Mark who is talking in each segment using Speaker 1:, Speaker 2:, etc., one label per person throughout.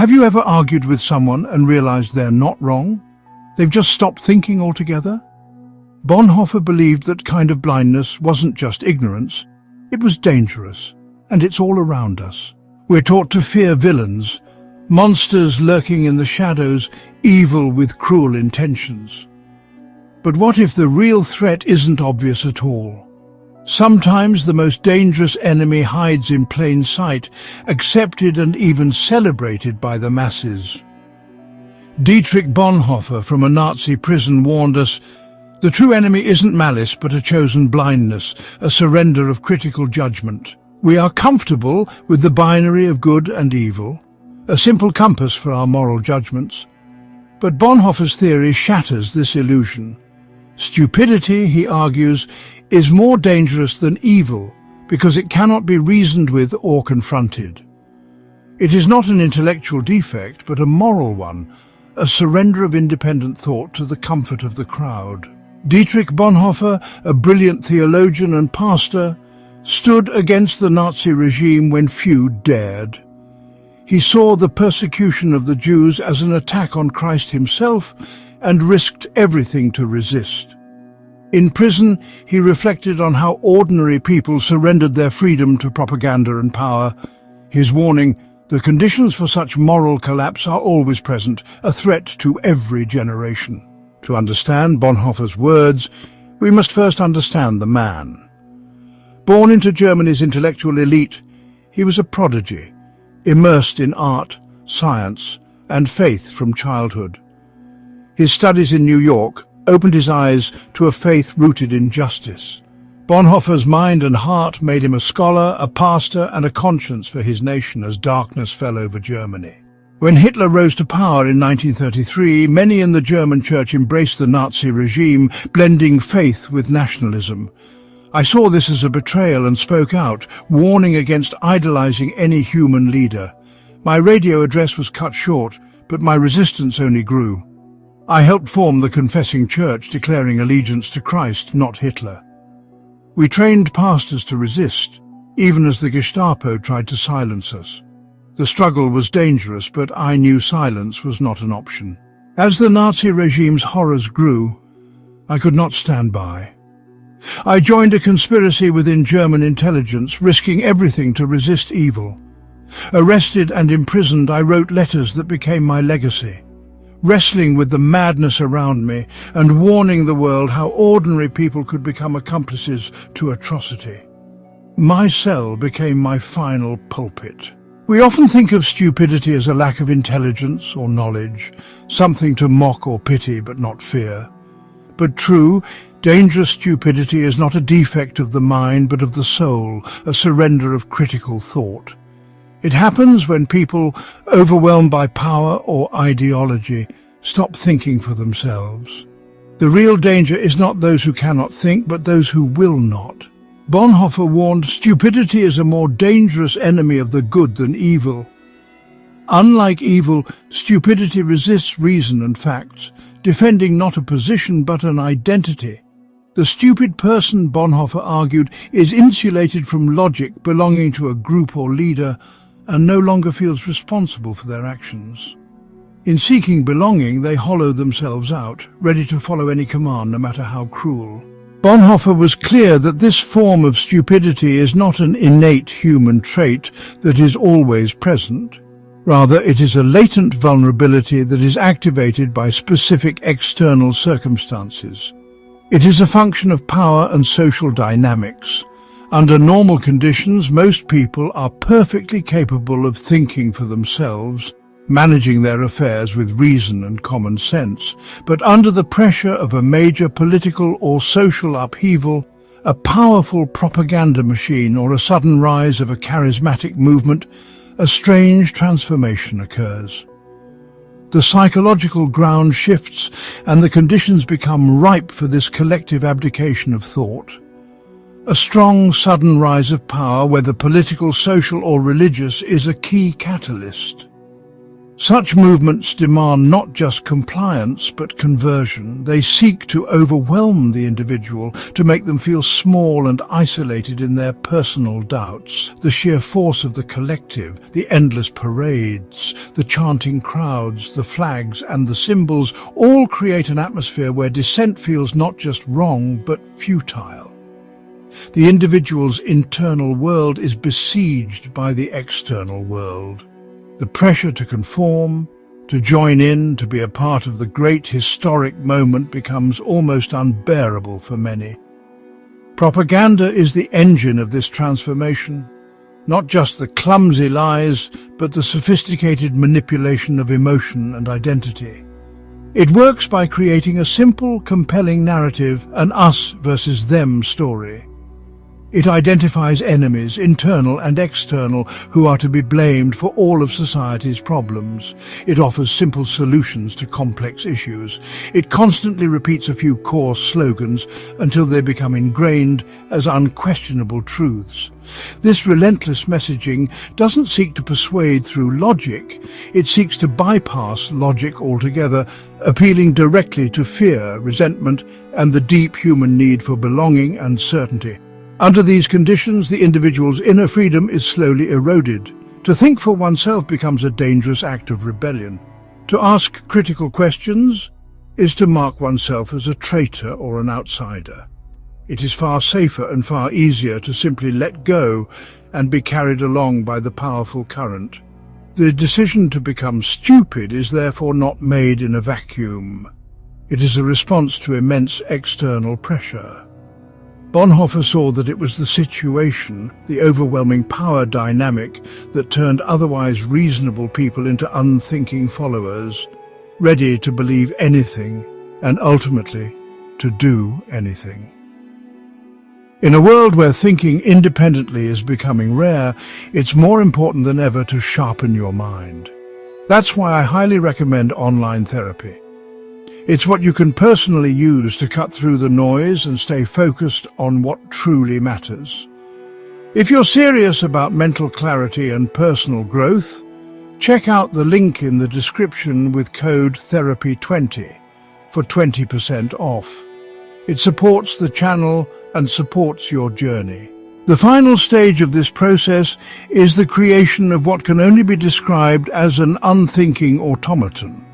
Speaker 1: Have you ever argued with someone and realized they're not wrong? They've just stopped thinking altogether? Bonhoeffer believed that kind of blindness wasn't just ignorance, it was dangerous, and it's all around us. We're taught to fear villains, monsters lurking in the shadows, evil with cruel intentions. But what if the real threat isn't obvious at all? Sometimes the most dangerous enemy hides in plain sight, accepted and even celebrated by the masses. Dietrich Bonhoeffer from a Nazi prison warned us, "The true enemy isn't malice but a chosen blindness, a surrender of critical judgment." We are comfortable with the binary of good and evil, a simple compass for our moral judgments. But Bonhoeffer's theory shatters this illusion. Stupidity, he argues, is more dangerous than evil because it cannot be reasoned with or confronted. It is not an intellectual defect, but a moral one, a surrender of independent thought to the comfort of the crowd. Dietrich Bonhoeffer, a brilliant theologian and pastor, stood against the Nazi regime when few dared. He saw the persecution of the Jews as an attack on Christ himself and risked everything to resist. In prison, he reflected on how ordinary people surrendered their freedom to propaganda and power. His warning, "The conditions for such moral collapse are always present, a threat to every generation." To understand Bonhoeffer's words, we must first understand the man. Born into Germany's intellectual elite, he was a prodigy, immersed in art, science, and faith from childhood. His studies in New York opened his eyes to a faith rooted in justice. Bonhoeffer's mind and heart made him a scholar, a pastor, and a conscience for his nation as darkness fell over Germany. When Hitler rose to power in 1933, many in the German church embraced the Nazi regime, blending faith with nationalism. I saw this as a betrayal and spoke out, warning against idolizing any human leader. My radio address was cut short, but my resistance only grew. I helped form the Confessing Church, declaring allegiance to Christ, not Hitler. We trained pastors to resist, even as the Gestapo tried to silence us. The struggle was dangerous, but I knew silence was not an option. As the Nazi regime's horrors grew, I could not stand by. I joined a conspiracy within German intelligence, risking everything to resist evil. Arrested and imprisoned, I wrote letters that became my legacy, wrestling with the madness around me and warning the world how ordinary people could become accomplices to atrocity. My cell became my final pulpit. We often think of stupidity as a lack of intelligence or knowledge, something to mock or pity but not fear. But true, dangerous stupidity is not a defect of the mind but of the soul, a surrender of critical thought. It happens when people, overwhelmed by power or ideology, stop thinking for themselves. The real danger is not those who cannot think, but those who will not. Bonhoeffer warned, stupidity is a more dangerous enemy of the good than evil. Unlike evil, stupidity resists reason and facts, defending not a position but an identity. The stupid person, Bonhoeffer argued, is insulated from logic, belonging to a group or leader, and no longer feels responsible for their actions. In seeking belonging, they hollow themselves out, ready to follow any command, no matter how cruel. Bonhoeffer was clear that this form of stupidity is not an innate human trait that is always present. Rather, it is a latent vulnerability that is activated by specific external circumstances. It is a function of power and social dynamics. Under normal conditions, most people are perfectly capable of thinking for themselves, managing their affairs with reason and common sense. But under the pressure of a major political or social upheaval, a powerful propaganda machine, or a sudden rise of a charismatic movement, a strange transformation occurs. The psychological ground shifts and the conditions become ripe for this collective abdication of thought. A strong, sudden rise of power, whether political, social or religious, is a key catalyst. Such movements demand not just compliance but conversion. They seek to overwhelm the individual, to make them feel small and isolated in their personal doubts. The sheer force of the collective, the endless parades, the chanting crowds, the flags and the symbols all create an atmosphere where dissent feels not just wrong but futile. The individual's internal world is besieged by the external world. The pressure to conform, to join in, to be a part of the great historic moment becomes almost unbearable for many. Propaganda is the engine of this transformation, not just the clumsy lies, but the sophisticated manipulation of emotion and identity. It works by creating a simple, compelling narrative, an us versus them story. It identifies enemies, internal and external, who are to be blamed for all of society's problems. It offers simple solutions to complex issues. It constantly repeats a few core slogans until they become ingrained as unquestionable truths. This relentless messaging doesn't seek to persuade through logic. It seeks to bypass logic altogether, appealing directly to fear, resentment, and the deep human need for belonging and certainty. Under these conditions, the individual's inner freedom is slowly eroded. To think for oneself becomes a dangerous act of rebellion. To ask critical questions is to mark oneself as a traitor or an outsider. It is far safer and far easier to simply let go and be carried along by the powerful current. The decision to become stupid is therefore not made in a vacuum. It is a response to immense external pressure. Bonhoeffer saw that it was the situation, the overwhelming power dynamic, that turned otherwise reasonable people into unthinking followers, ready to believe anything and ultimately to do anything. In a world where thinking independently is becoming rare, it's more important than ever to sharpen your mind. That's why I highly recommend online therapy. It's what you can personally use to cut through the noise and stay focused on what truly matters. If you're serious about mental clarity and personal growth, check out the link in the description with code THERAPY20 for 20% off. It supports the channel and supports your journey. The final stage of this process is the creation of what can only be described as an unthinking automaton.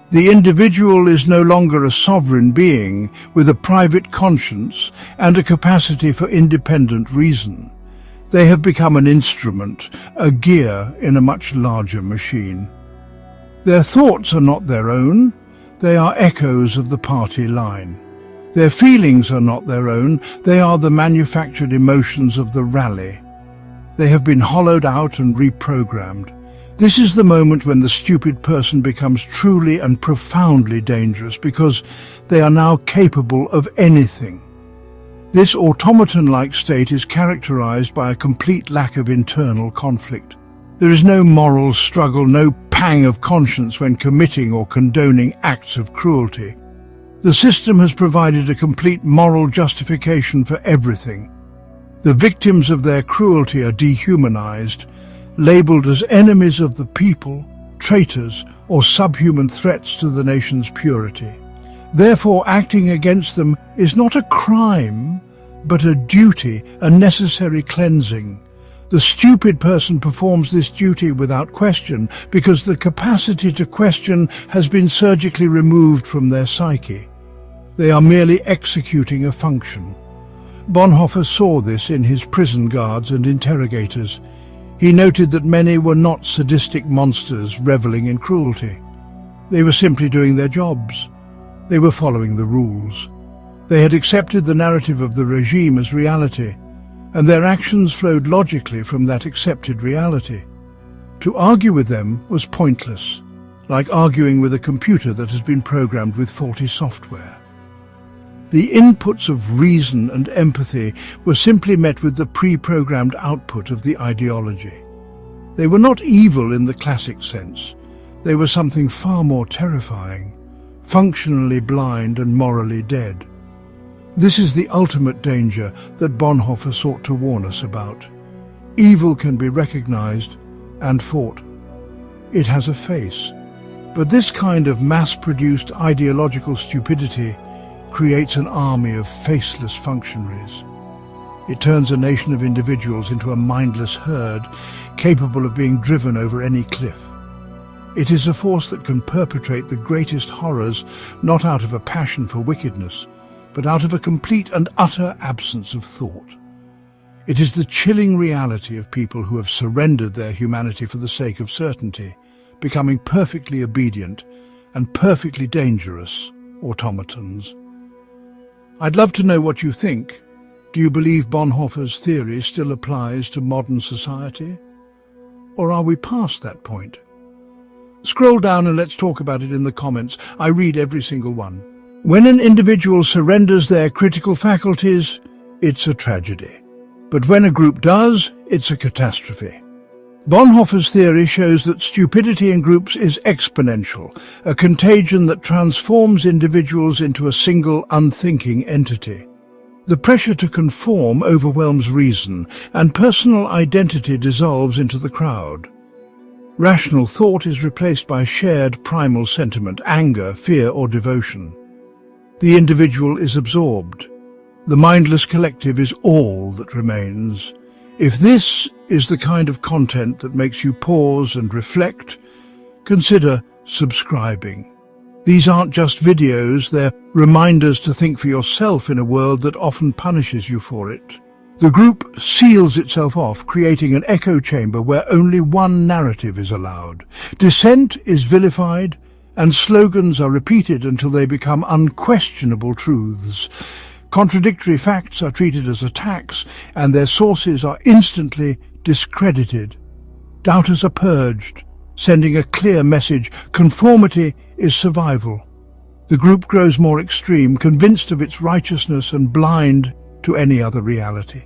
Speaker 1: The individual is no longer a sovereign being with a private conscience and a capacity for independent reason. They have become an instrument, a gear in a much larger machine. Their thoughts are not their own, they are echoes of the party line. Their feelings are not their own, they are the manufactured emotions of the rally. They have been hollowed out and reprogrammed. This is the moment when the stupid person becomes truly and profoundly dangerous because they are now capable of anything. This automaton-like state is characterized by a complete lack of internal conflict. There is no moral struggle, no pang of conscience when committing or condoning acts of cruelty. The system has provided a complete moral justification for everything. The victims of their cruelty are dehumanized, labeled as enemies of the people, traitors, or subhuman threats to the nation's purity. Therefore, acting against them is not a crime, but a duty, a necessary cleansing. The stupid person performs this duty without question, because the capacity to question has been surgically removed from their psyche. They are merely executing a function. Bonhoeffer saw this in his prison guards and interrogators. He noted that many were not sadistic monsters reveling in cruelty. They were simply doing their jobs. They were following the rules. They had accepted the narrative of the regime as reality, and their actions flowed logically from that accepted reality. To argue with them was pointless, like arguing with a computer that has been programmed with faulty software. The inputs of reason and empathy were simply met with the pre-programmed output of the ideology. They were not evil in the classic sense. They were something far more terrifying, functionally blind and morally dead. This is the ultimate danger that Bonhoeffer sought to warn us about. Evil can be recognized and fought, It has a face. But this kind of mass-produced ideological stupidity creates an army of faceless functionaries. It turns a nation of individuals into a mindless herd, capable of being driven over any cliff. It is a force that can perpetrate the greatest horrors not out of a passion for wickedness, but out of a complete and utter absence of thought. It is the chilling reality of people who have surrendered their humanity for the sake of certainty, becoming perfectly obedient and perfectly dangerous automatons. I'd love to know what you think. Do you believe Bonhoeffer's theory still applies to modern society? Or are we past that point? Scroll down and let's talk about it in the comments. I read every single one. When an individual surrenders their critical faculties, it's a tragedy. But when a group does, it's a catastrophe. Bonhoeffer's theory shows that stupidity in groups is exponential, a contagion that transforms individuals into a single, unthinking entity. The pressure to conform overwhelms reason, and personal identity dissolves into the crowd. Rational thought is replaced by shared primal sentiment, anger, fear, or devotion. The individual is absorbed. The mindless collective is all that remains. If this is the kind of content that makes you pause and reflect, consider subscribing. These aren't just videos, they're reminders to think for yourself in a world that often punishes you for it. The group seals itself off, creating an echo chamber where only one narrative is allowed. Dissent is vilified, and slogans are repeated until they become unquestionable truths. Contradictory facts are treated as attacks, and their sources are instantly discredited. Doubters are purged, sending a clear message: conformity is survival. The group grows more extreme, convinced of its righteousness and blind to any other reality.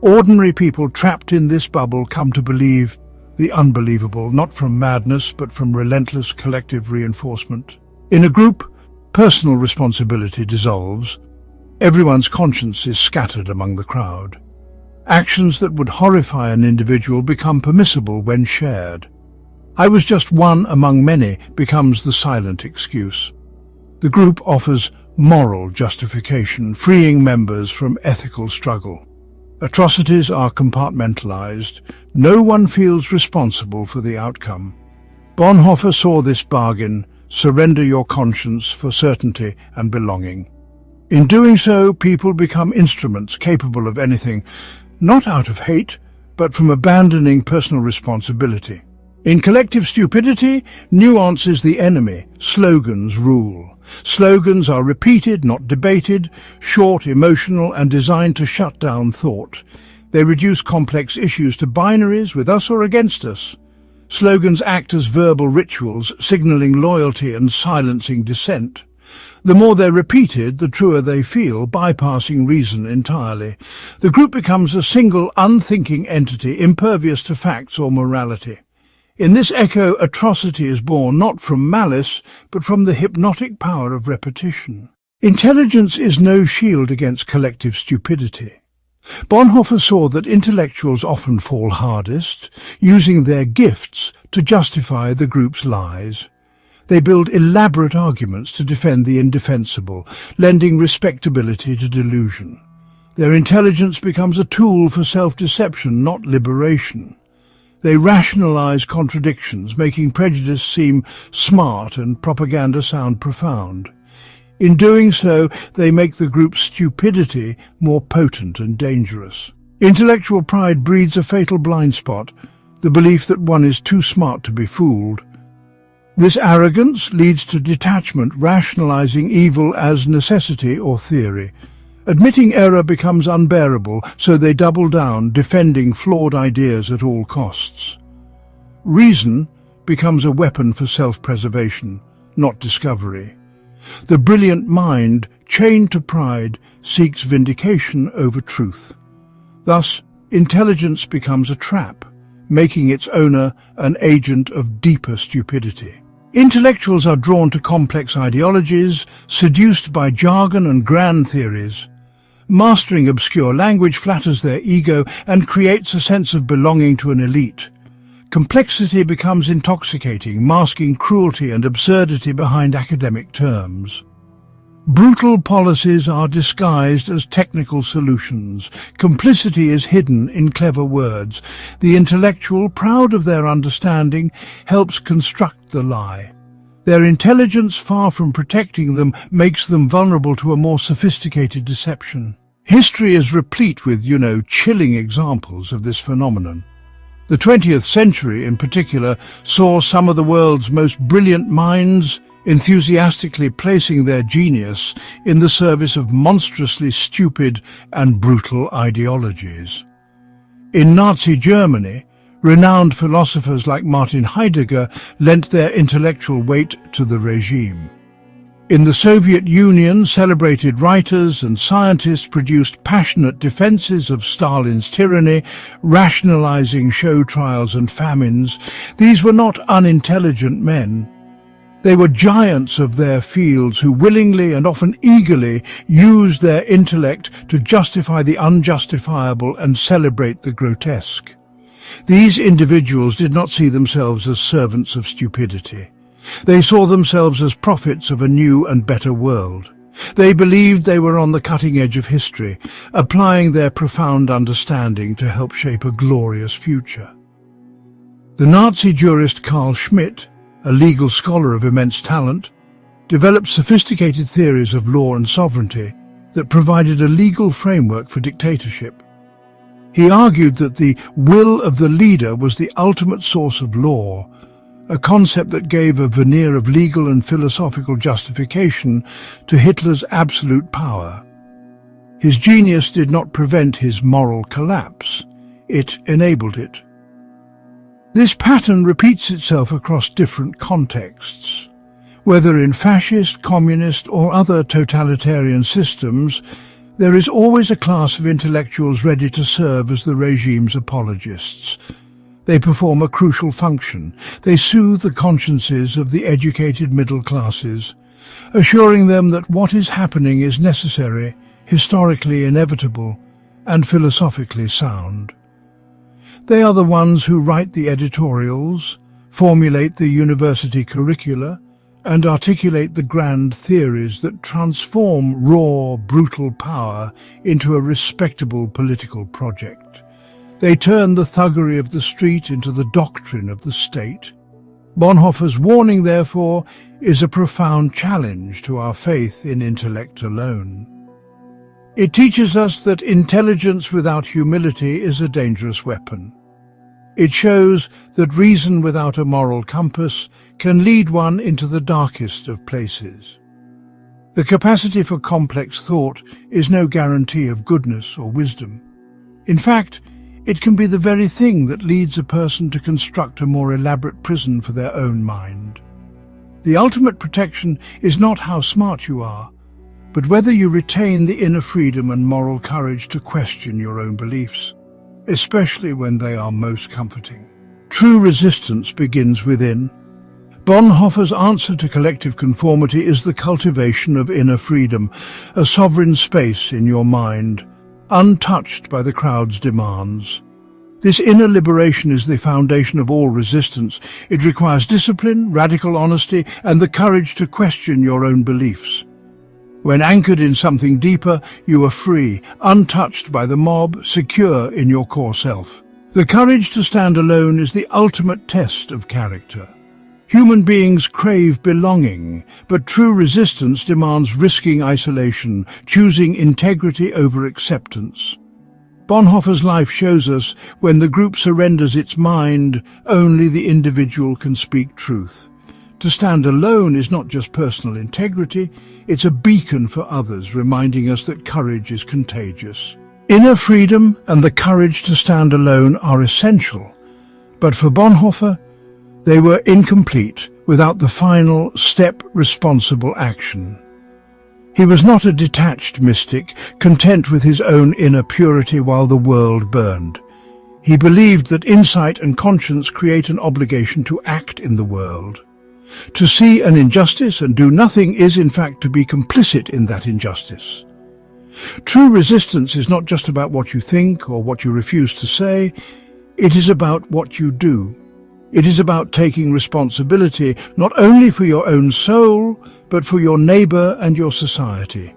Speaker 1: Ordinary people trapped in this bubble come to believe the unbelievable, not from madness, but from relentless collective reinforcement. In a group, personal responsibility dissolves. Everyone's conscience is scattered among the crowd. Actions that would horrify an individual become permissible when shared. "I was just one among many" becomes the silent excuse. The group offers moral justification, freeing members from ethical struggle. Atrocities are compartmentalized. No one feels responsible for the outcome. Bonhoeffer saw this bargain: surrender your conscience for certainty and belonging. In doing so, people become instruments capable of anything, not out of hate, but from abandoning personal responsibility. In collective stupidity, nuance is the enemy. Slogans rule. Slogans are repeated, not debated, short, emotional, and designed to shut down thought. They reduce complex issues to binaries, with us or against us. Slogans act as verbal rituals, signaling loyalty and silencing dissent. The more they're repeated, the truer they feel, bypassing reason entirely. The group becomes a single, unthinking entity, impervious to facts or morality. In this echo, atrocity is born not from malice, but from the hypnotic power of repetition. Intelligence is no shield against collective stupidity. Bonhoeffer saw that intellectuals often fall hardest, using their gifts to justify the group's lies. They build elaborate arguments to defend the indefensible, lending respectability to delusion. Their intelligence becomes a tool for self-deception, not liberation. They rationalize contradictions, making prejudice seem smart and propaganda sound profound. In doing so, they make the group's stupidity more potent and dangerous. Intellectual pride breeds a fatal blind spot, the belief that one is too smart to be fooled. This arrogance leads to detachment, rationalizing evil as necessity or theory. Admitting error becomes unbearable, so they double down, defending flawed ideas at all costs. Reason becomes a weapon for self-preservation, not discovery. The brilliant mind, chained to pride, seeks vindication over truth. Thus, intelligence becomes a trap, making its owner an agent of deeper stupidity. Intellectuals are drawn to complex ideologies, seduced by jargon and grand theories. Mastering obscure language flatters their ego and creates a sense of belonging to an elite. Complexity becomes intoxicating, masking cruelty and absurdity behind academic terms. Brutal policies are disguised as technical solutions. Complicity is hidden in clever words. The intellectual, proud of their understanding, helps construct the lie. Their intelligence, far from protecting them, makes them vulnerable to a more sophisticated deception. History is replete with, chilling examples of this phenomenon. The 20th century, in particular, saw some of the world's most brilliant minds enthusiastically placing their genius in the service of monstrously stupid and brutal ideologies. In Nazi Germany, renowned philosophers like Martin Heidegger lent their intellectual weight to the regime. In the Soviet Union, celebrated writers and scientists produced passionate defenses of Stalin's tyranny, rationalizing show trials and famines. These were not unintelligent men. They were giants of their fields who willingly and often eagerly used their intellect to justify the unjustifiable and celebrate the grotesque. These individuals did not see themselves as servants of stupidity. They saw themselves as prophets of a new and better world. They believed they were on the cutting edge of history, applying their profound understanding to help shape a glorious future. The Nazi jurist Carl Schmitt, a legal scholar of immense talent, developed sophisticated theories of law and sovereignty that provided a legal framework for dictatorship. He argued that the will of the leader was the ultimate source of law, a concept that gave a veneer of legal and philosophical justification to Hitler's absolute power. His genius did not prevent his moral collapse, it enabled it. This pattern repeats itself across different contexts. Whether in fascist, communist, or other totalitarian systems, there is always a class of intellectuals ready to serve as the regime's apologists. They perform a crucial function. They soothe the consciences of the educated middle classes, assuring them that what is happening is necessary, historically inevitable, and philosophically sound. They are the ones who write the editorials, formulate the university curricula, and articulate the grand theories that transform raw, brutal power into a respectable political project. They turn the thuggery of the street into the doctrine of the state. Bonhoeffer's warning, therefore, is a profound challenge to our faith in intellect alone. It teaches us that intelligence without humility is a dangerous weapon. It shows that reason without a moral compass can lead one into the darkest of places. The capacity for complex thought is no guarantee of goodness or wisdom. In fact, it can be the very thing that leads a person to construct a more elaborate prison for their own mind. The ultimate protection is not how smart you are, but whether you retain the inner freedom and moral courage to question your own beliefs, especially when they are most comforting. True resistance begins within. Bonhoeffer's answer to collective conformity is the cultivation of inner freedom, a sovereign space in your mind, untouched by the crowd's demands. This inner liberation is the foundation of all resistance. It requires discipline, radical honesty, and the courage to question your own beliefs. When anchored in something deeper, you are free, untouched by the mob, secure in your core self. The courage to stand alone is the ultimate test of character. Human beings crave belonging, but true resistance demands risking isolation, choosing integrity over acceptance. Bonhoeffer's life shows us when the group surrenders its mind, only the individual can speak truth. To stand alone is not just personal integrity, it's a beacon for others, reminding us that courage is contagious. Inner freedom and the courage to stand alone are essential, but for Bonhoeffer, they were incomplete without the final step, responsible action. He was not a detached mystic, content with his own inner purity while the world burned. He believed that insight and conscience create an obligation to act in the world. To see an injustice and do nothing is, in fact, to be complicit in that injustice. True resistance is not just about what you think or what you refuse to say, it is about what you do. It is about taking responsibility not only for your own soul, but for your neighbor and your society.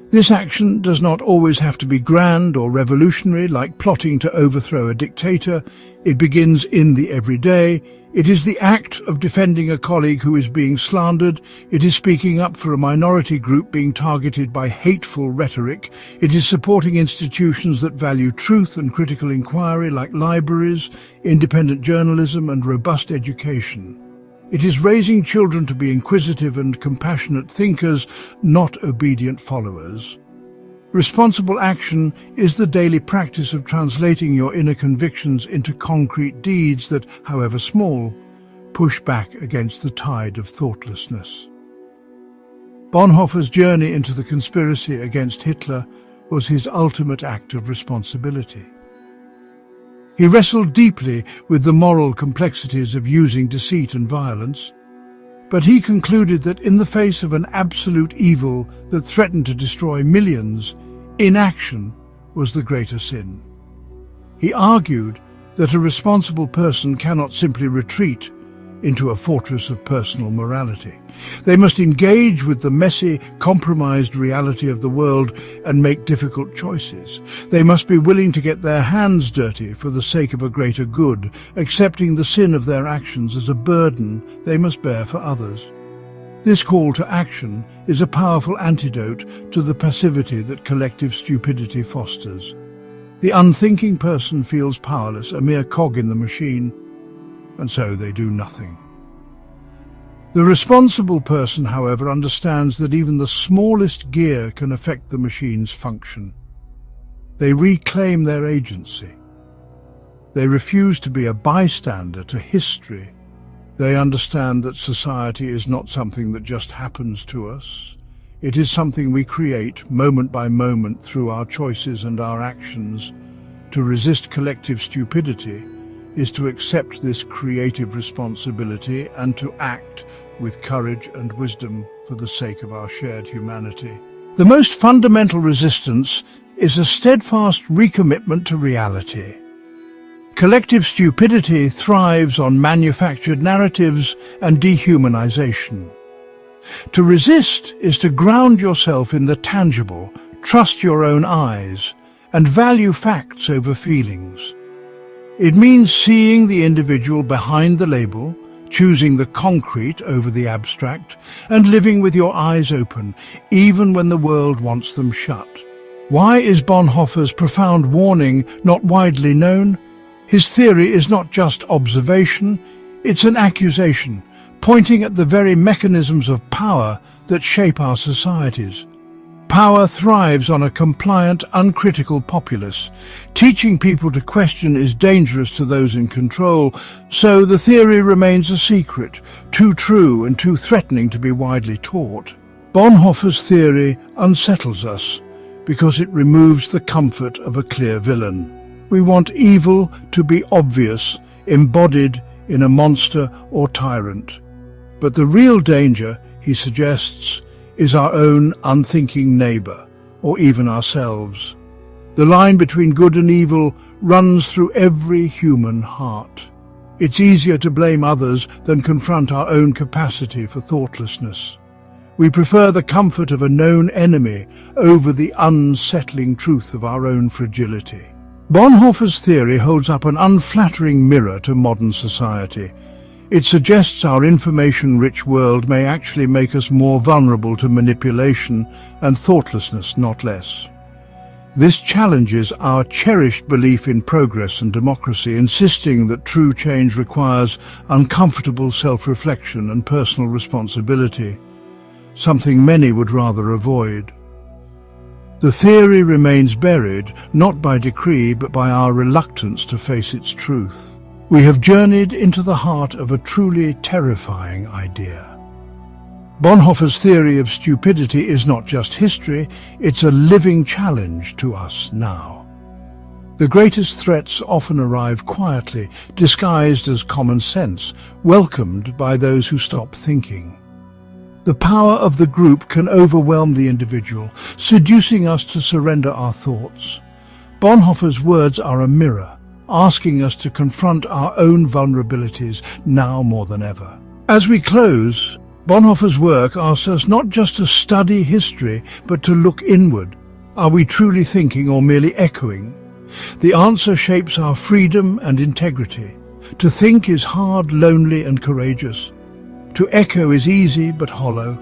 Speaker 1: This action does not always have to be grand or revolutionary, like plotting to overthrow a dictator. It begins in the everyday. It is the act of defending a colleague who is being slandered. It is speaking up for a minority group being targeted by hateful rhetoric. It is supporting institutions that value truth and critical inquiry, like libraries, independent journalism, and robust education. It is raising children to be inquisitive and compassionate thinkers, not obedient followers. Responsible action is the daily practice of translating your inner convictions into concrete deeds that, however small, push back against the tide of thoughtlessness. Bonhoeffer's journey into the conspiracy against Hitler was his ultimate act of responsibility. He wrestled deeply with the moral complexities of using deceit and violence, but he concluded that in the face of an absolute evil that threatened to destroy millions, inaction was the greater sin. He argued that a responsible person cannot simply retreat into a fortress of personal morality. They must engage with the messy, compromised reality of the world and make difficult choices. They must be willing to get their hands dirty for the sake of a greater good, accepting the sin of their actions as a burden they must bear for others. This call to action is a powerful antidote to the passivity that collective stupidity fosters. The unthinking person feels powerless, a mere cog in the machine, and so they do nothing. The responsible person, however, understands that even the smallest gear can affect the machine's function. They reclaim their agency. They refuse to be a bystander to history. They understand that society is not something that just happens to us. It is something we create moment by moment through our choices and our actions. To resist collective stupidity is to accept this creative responsibility and to act with courage and wisdom for the sake of our shared humanity. The most fundamental resistance is a steadfast recommitment to reality. Collective stupidity thrives on manufactured narratives and dehumanization. To resist is to ground yourself in the tangible, trust your own eyes, and value facts over feelings. It means seeing the individual behind the label, choosing the concrete over the abstract, and living with your eyes open, even when the world wants them shut. Why is Bonhoeffer's profound warning not widely known? His theory is not just observation, it's an accusation, pointing at the very mechanisms of power that shape our societies. Power thrives on a compliant, uncritical populace. Teaching people to question is dangerous to those in control, so the theory remains a secret, too true and too threatening to be widely taught. Bonhoeffer's theory unsettles us because it removes the comfort of a clear villain. We want evil to be obvious, embodied in a monster or tyrant. But the real danger, he suggests, is our own unthinking neighbor, or even ourselves. The line between good and evil runs through every human heart. It's easier to blame others than confront our own capacity for thoughtlessness. We prefer the comfort of a known enemy over the unsettling truth of our own fragility. Bonhoeffer's theory holds up an unflattering mirror to modern society. It suggests our information-rich world may actually make us more vulnerable to manipulation and thoughtlessness, not less. This challenges our cherished belief in progress and democracy, insisting that true change requires uncomfortable self-reflection and personal responsibility, something many would rather avoid. The theory remains buried, not by decree, but by our reluctance to face its truth. We have journeyed into the heart of a truly terrifying idea. Bonhoeffer's theory of stupidity is not just history, it's a living challenge to us now. The greatest threats often arrive quietly, disguised as common sense, welcomed by those who stop thinking. The power of the group can overwhelm the individual, seducing us to surrender our thoughts. Bonhoeffer's words are a mirror, asking us to confront our own vulnerabilities now more than ever. As we close, Bonhoeffer's work asks us not just to study history, but to look inward. Are we truly thinking or merely echoing? The answer shapes our freedom and integrity. To think is hard, lonely, and courageous. To echo is easy but hollow.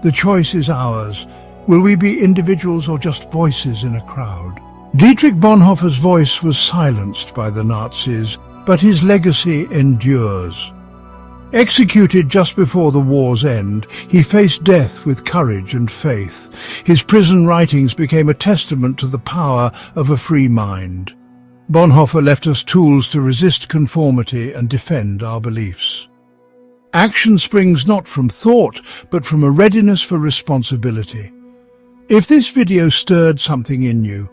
Speaker 1: The choice is ours. Will we be individuals or just voices in a crowd? Dietrich Bonhoeffer's voice was silenced by the Nazis, but his legacy endures. Executed just before the war's end, he faced death with courage and faith. His prison writings became a testament to the power of a free mind. Bonhoeffer left us tools to resist conformity and defend our beliefs. Action springs not from thought, but from a readiness for responsibility. If this video stirred something in you,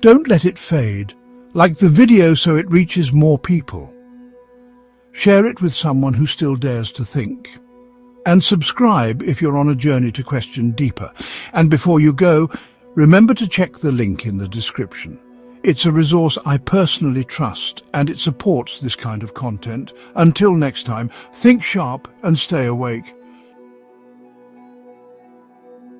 Speaker 1: don't let it fade. Like the video so it reaches more people. Share it with someone who still dares to think. And subscribe if you're on a journey to question deeper. And before you go, remember to check the link in the description. It's a resource I personally trust, and it supports this kind of content. Until next time, think sharp and stay awake.